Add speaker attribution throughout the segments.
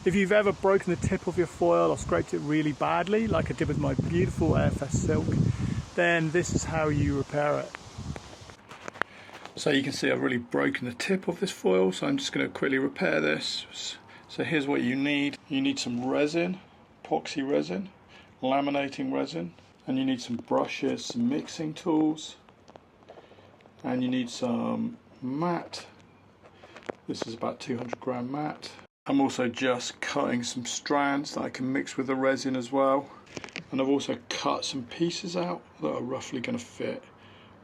Speaker 1: If you've ever broken the tip of your foil or scraped it really badly, like I did with my beautiful AFS silk, then this is how you repair it. So you can see I've really broken the tip of this foil, so I'm just going to quickly repair this. So here's what you need. You need some resin, epoxy resin, laminating resin, and you need some brushes, some mixing tools, and you need some mat. This is about 200 gram mat. I'm also just cutting some strands that I can mix with the resin as well. And I've also cut some pieces out that are roughly going to fit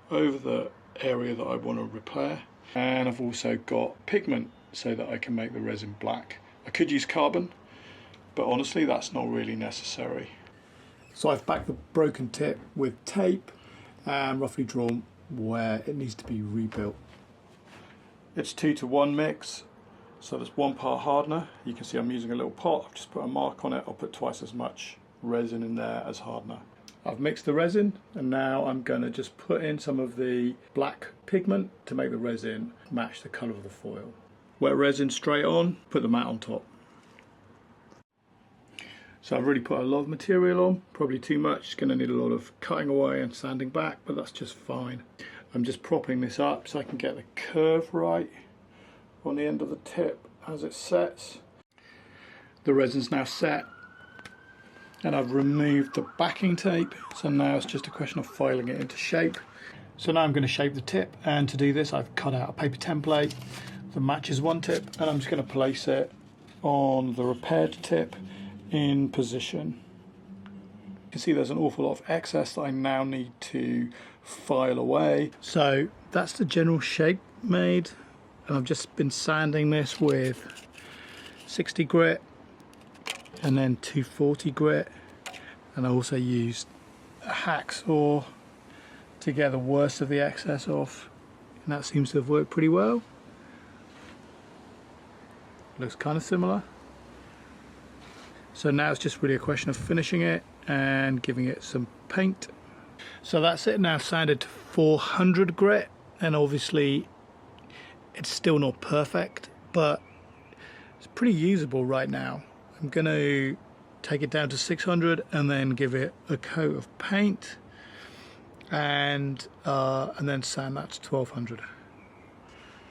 Speaker 1: over the area that I want to repair. And I've also got pigment so that I can make the resin black. I could use carbon, but honestly that's not really necessary. So I've backed the broken tip with tape and roughly drawn where it needs to be rebuilt. It's 2-to-1 mix, so there's 1 part hardener. You can see I'm using a little pot. I've just put a mark on it. I'll put twice as much resin in there as hardener. I've mixed the resin, and now I'm going to just put in some of the black pigment to make the resin match the colour of the foil. Wet resin straight on, put the mat on top. So I've really put a lot of material on, probably too much. It's going to need a lot of cutting away and sanding back, but that's just fine. I'm just propping this up so I can get the curve right on the end of the tip as it sets. The resin's now set, and I've removed the backing tape, so now it's just a question of filing it into shape. So now I'm going to shape the tip, and to do this I've cut out a paper template that matches one tip, and I'm just going to place it on the repaired tip in position. You can see there's an awful lot of excess that I now need to file away. So that's the general shape made, and I've just been sanding this with 60 grit and then 240 grit, and I also used a hacksaw to get the worst of the excess off, and that seems to have worked pretty well. Looks kind of similar. So now it's just really a question of finishing it and giving it some paint. So that's it now, sanded to 400 grit, and obviously it's still not perfect, but it's pretty usable right now. I'm going to take it down to 600 and then give it a coat of paint, and then sand that to 1200.